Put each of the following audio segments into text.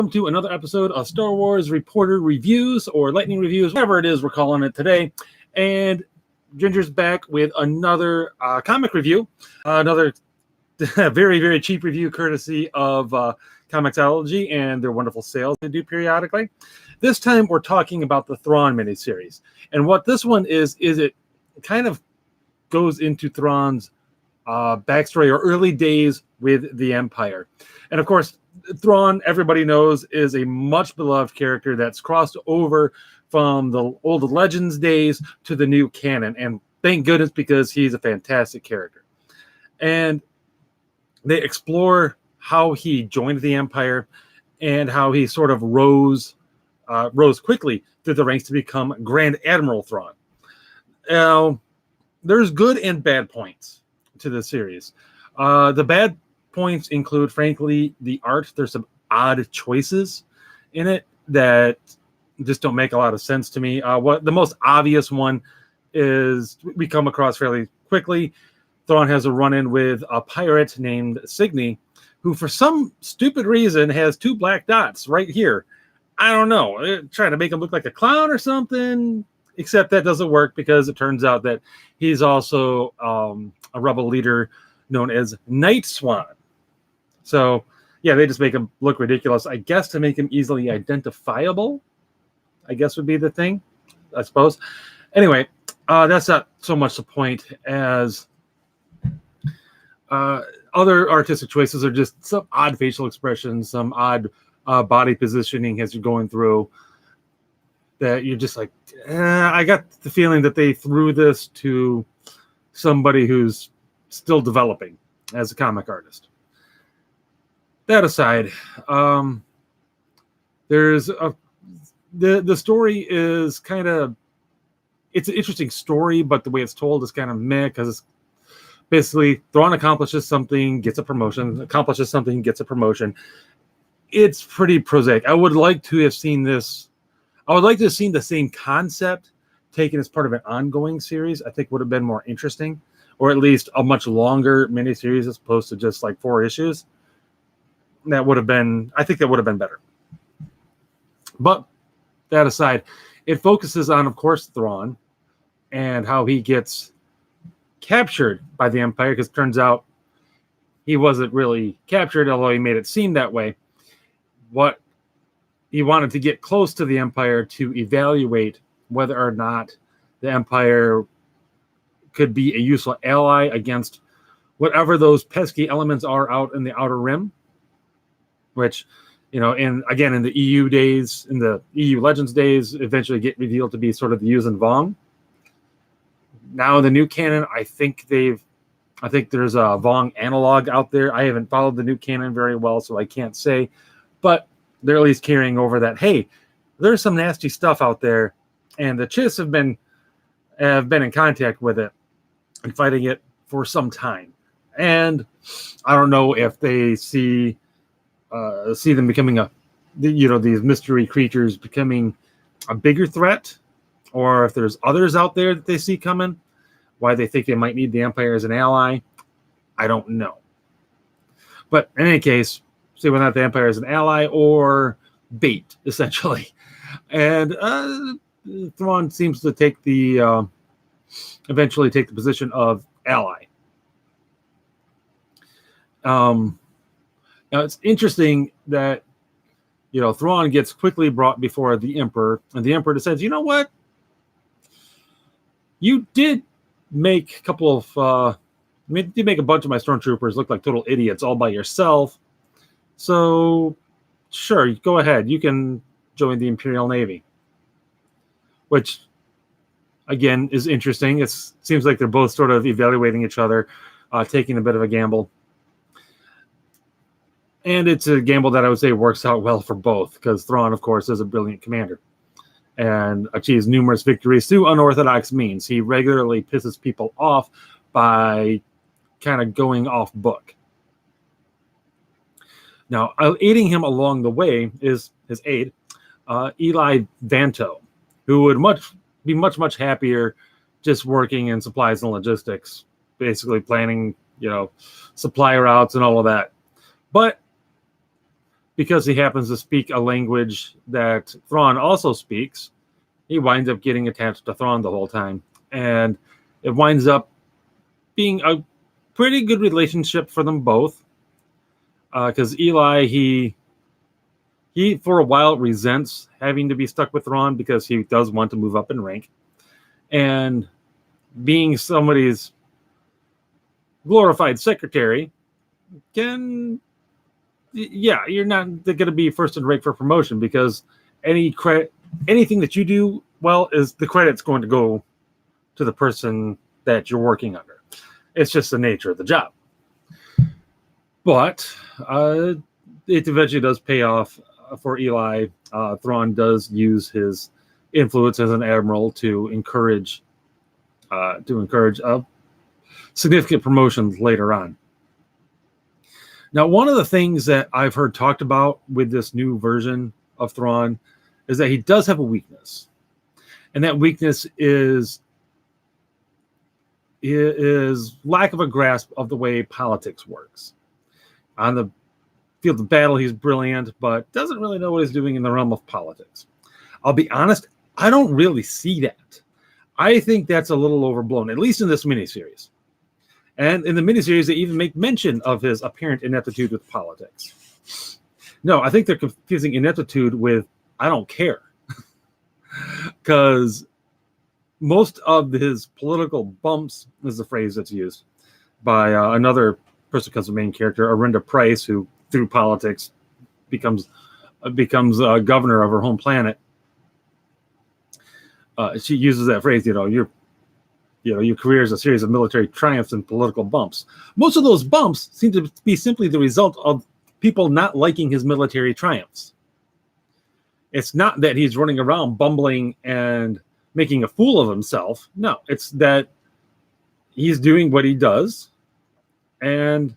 Welcome to another episode of Star Wars Reporter Reviews, or Lightning Reviews, whatever it is we're calling it today. And Ginger's back with another comic review, another very, very cheap review courtesy of Comixology and their wonderful sales they do periodically. This time we're talking about the Thrawn miniseries. And what this one is it kind of goes into Thrawn's backstory or early days with the Empire. And of course, Thrawn, everybody knows, is a much beloved character that's crossed over from the old Legends days to the new canon. And thank goodness, because he's a fantastic character. And they explore how he joined the Empire and how he sort of rose quickly through the ranks to become Grand Admiral Thrawn. Now, there's good and bad points to this series. The bad points include, frankly, the art. There's some odd choices in it that just don't make a lot of sense to me. What the most obvious one is we come across fairly quickly. Thrawn has a run-in with a pirate named Signy, who for some stupid reason has two black dots right here. I don't know. They're trying to make him look like a clown or something, except that doesn't work because it turns out that he's also a rebel leader known as Night Swan. So, yeah, they just make him look ridiculous. I guess to make him easily identifiable, I guess would be the thing, I suppose. Anyway, that's not so much the point as other artistic choices are just some odd facial expressions, some odd body positioning as you're going through that you're just like, I got the feeling that they threw this to somebody who's still developing as a comic artist. That aside, there's the story is kind of, it's an interesting story, but the way it's told is kind of meh, because it's basically Thrawn accomplishes something, gets a promotion, accomplishes something, gets a promotion. It's pretty prosaic. I would like to have seen this. I would like to have seen the same concept taken as part of an ongoing series. I think would have been more interesting, or at least a much longer miniseries as opposed to just like 4 issues. That would have been, I think that would have been better. But that aside, it focuses on, of course, Thrawn and how he gets captured by the Empire, because it turns out he wasn't really captured, although he made it seem that way. What he wanted to get close to the Empire to evaluate whether or not the Empire could be a useful ally against whatever those pesky elements are out in the Outer Rim, which, you know, in the EU days, in the EU Legends days, eventually get revealed to be sort of the Yuuzhan Vong. Now in the new canon, I think there's a Vong analog out there. I haven't followed the new canon very well, so I can't say, but they're at least carrying over that, hey, there's some nasty stuff out there, and the Chiss have been in contact with it and fighting it for some time. And I don't know if they see them becoming these mystery creatures becoming a bigger threat, or if there's others out there that they see coming, why they think they might need the Empire as an ally, I don't know. But in any case, see whether or not the Empire is an ally or bait, essentially. And Thrawn seems to eventually take the position of ally. Now, it's interesting that, Thrawn gets quickly brought before the Emperor, and the Emperor decides, you know what? You did make a couple of, you make a bunch of my stormtroopers look like total idiots all by yourself. So, sure, go ahead. You can join the Imperial Navy. Which, again, is interesting. It seems like they're both sort of evaluating each other, taking a bit of a gamble. And it's a gamble that I would say works out well for both, because Thrawn, of course, is a brilliant commander and achieves numerous victories through unorthodox means. He regularly pisses people off by kind of going off book. Now, aiding him along the way is his aide, Eli Vanto, who would be much happier just working in supplies and logistics, basically planning, supply routes and all of that. But because he happens to speak a language that Thrawn also speaks, he winds up getting attached to Thrawn the whole time. And it winds up being a pretty good relationship for them both. Because Eli, he for a while resents having to be stuck with Thrawn because he does want to move up in rank. And being somebody's glorified secretary you're not going to be first in rank for promotion, because anything that you do well is the credit's going to go to the person that you're working under. It's just the nature of the job. But it eventually does pay off for Eli. Thrawn does use his influence as an admiral to encourage significant promotions later on. Now, one of the things that I've heard talked about with this new version of Thrawn is that he does have a weakness. And that weakness is lack of a grasp of the way politics works. On the field of battle, he's brilliant, but doesn't really know what he's doing in the realm of politics. I'll be honest, I don't really see that. I think that's a little overblown, at least in this miniseries. And in the miniseries, they even make mention of his apparent ineptitude with politics. No, I think they're confusing ineptitude with I don't care. Because most of his political bumps is the phrase that's used by another person, becomes the main character, Arinda Price, who through politics becomes governor of her home planet. She uses that phrase, your career is a series of military triumphs and political bumps. Most of those bumps seem to be simply the result of people not liking his military triumphs. It's not that he's running around bumbling and making a fool of himself. No, it's that he's doing what he does, and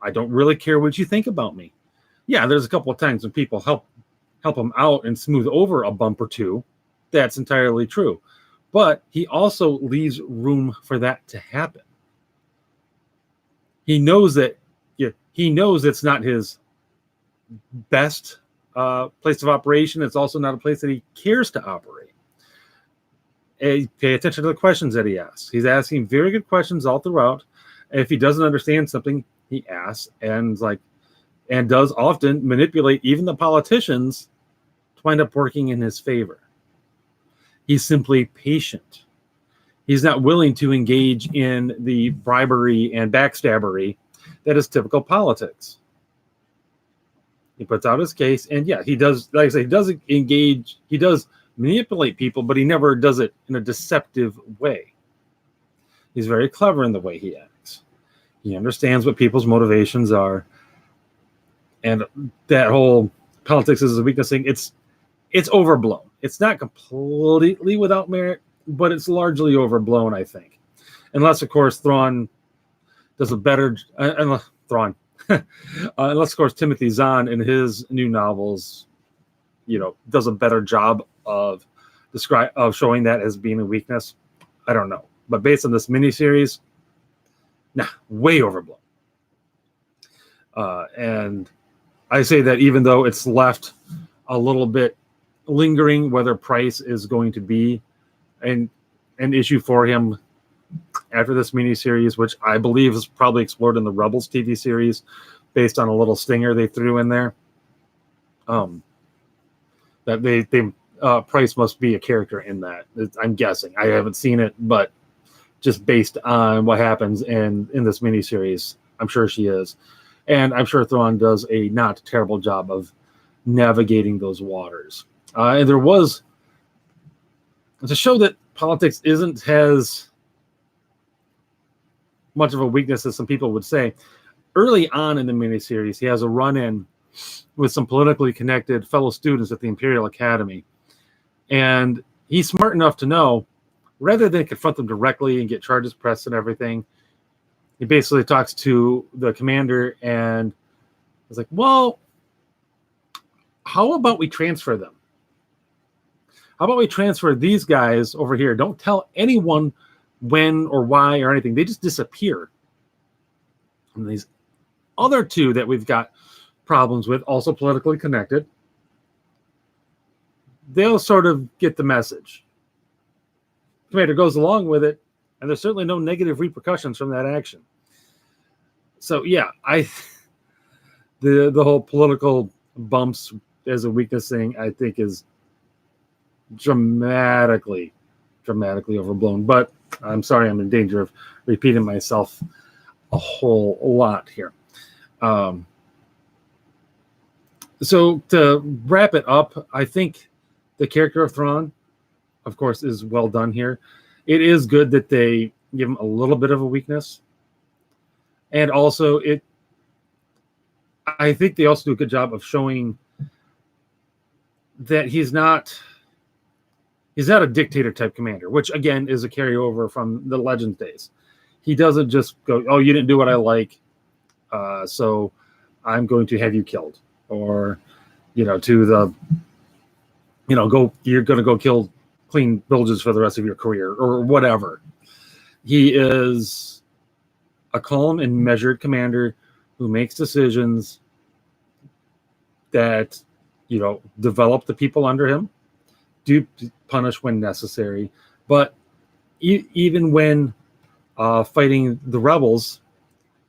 I don't really care what you think about me. Yeah, there's a couple of times when people help him out and smooth over a bump or two. That's entirely true. But he also leaves room for that to happen. He knows that it's not his best place of operation. It's also not a place that he cares to operate. And pay attention to the questions that he asks. He's asking very good questions all throughout. If he doesn't understand something, he asks and does often manipulate even the politicians to wind up working in his favor. He's simply patient. He's not willing to engage in the bribery and backstabbery that is typical politics. He puts out his case, and he does, like I say, he doesn't engage, he does manipulate people, but he never does it in a deceptive way. He's very clever in the way he acts. He understands what people's motivations are. And that whole politics is a weakness thing, it's overblown. It's not completely without merit, but it's largely overblown, I think. Unless, of course, Thrawn does a better... unless, of course, Timothy Zahn in his new novels, does a better job of showing that as being a weakness. I don't know. But based on this miniseries, way overblown. And I say that even though it's left a little bit lingering whether Price is going to be an issue for him after this miniseries, which I believe is probably explored in the Rebels TV series based on a little stinger they threw in there. That Price must be a character in that. I'm guessing. I haven't seen it, but just based on what happens in this miniseries, I'm sure she is. And I'm sure Thrawn does a not terrible job of navigating those waters. And there was to show that politics isn't as much of a weakness as some people would say. Early on in the miniseries, he has a run-in with some politically connected fellow students at the Imperial Academy. And he's smart enough to know, rather than confront them directly and get charges pressed and everything, he basically talks to the commander and is like, well, how about we transfer them? How about we transfer these guys over here? Don't tell anyone when or why or anything. They just disappear. And these other two that we've got, problems with, also politically connected, they'll sort of get the message. Commander goes along with it, and there's certainly no negative repercussions from that action. So yeah, the whole political bumps as a weakness thing, I think, is dramatically overblown. But I'm sorry, I'm in danger of repeating myself a whole lot here. So to wrap it up, I think the character of Thrawn, of course, is well done here. It is good that they give him a little bit of a weakness. And also, I think they also do a good job of showing that he's not a dictator type commander, which again is a carryover from the Legends days. He doesn't just go, "Oh, you didn't do what I like, so I'm going to have you killed," or you're going to go kill clean villages for the rest of your career, or whatever. He is a calm and measured commander who makes decisions that, develop the people under him, do punish when necessary. But even when fighting the rebels,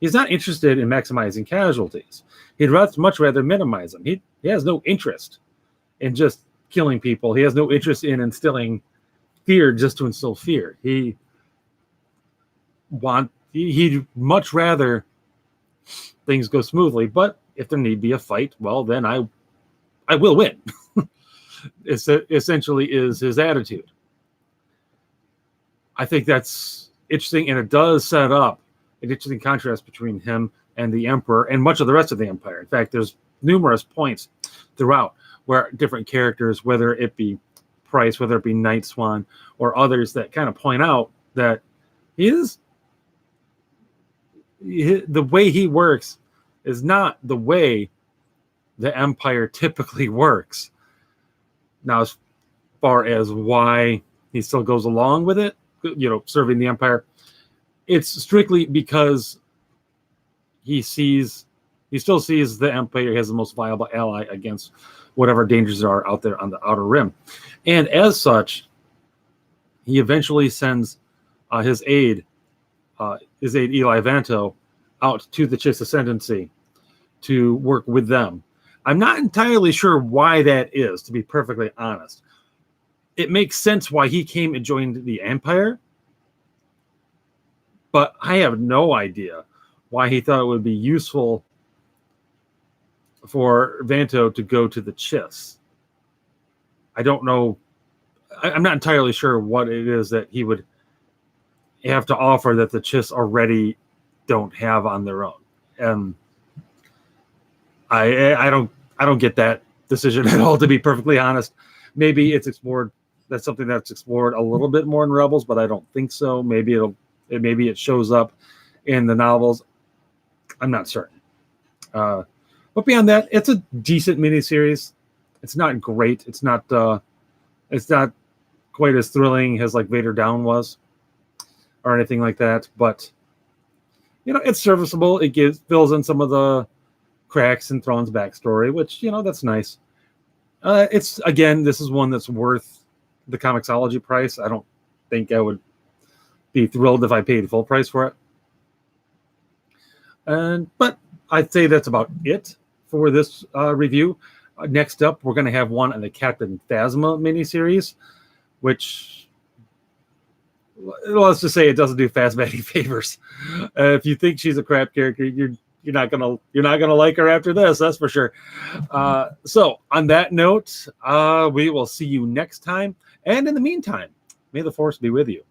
he's not interested in maximizing casualties. He'd much rather minimize them. He has no interest in just killing people. He has no interest in instilling fear just to instill fear. He'd much rather things go smoothly, but if there need be a fight, well, then I will win. Essentially is his attitude. I think that's interesting, and it does set up an interesting contrast between him and the Emperor and much of the rest of the Empire. In fact, there's numerous points throughout where different characters, whether it be Price, whether it be Night Swan, or others, that kind of point out that the way he works is not the way the Empire typically works. Now, as far as why he still goes along with it, serving the Empire, it's strictly because he still sees the Empire as the most viable ally against whatever dangers there are out there on the Outer Rim. And as such, he eventually sends his aide Eli Vanto, out to the Chiss Ascendancy to work with them. I'm not entirely sure why that is, to be perfectly honest. It makes sense why he came and joined the Empire, but I have no idea why he thought it would be useful for Vanto to go to the Chiss. I don't know. I'm not entirely sure what it is that he would have to offer that the Chiss already don't have on their own. I don't get that decision at all, to be perfectly honest. Maybe it's explored. That's something that's explored a little bit more in Rebels, but I don't think so. Maybe it shows up in the novels. I'm not certain. But beyond that, it's a decent miniseries. It's not great. It's not quite as thrilling as like Vader Down was, or anything like that. But it's serviceable. It fills in some of the cracks in Thrawn's backstory, which that's nice. This is one that's worth the Comixology price. I don't think I would be thrilled if I paid full price for it. But I'd say that's about it for this review. Next up, we're going to have one on the Captain Phasma miniseries, which, let's just say, it doesn't do Phasma any favors. If you think she's a crap character, you're not gonna like her after this. That's for sure. So on that note, we will see you next time. And in the meantime, may the Force be with you.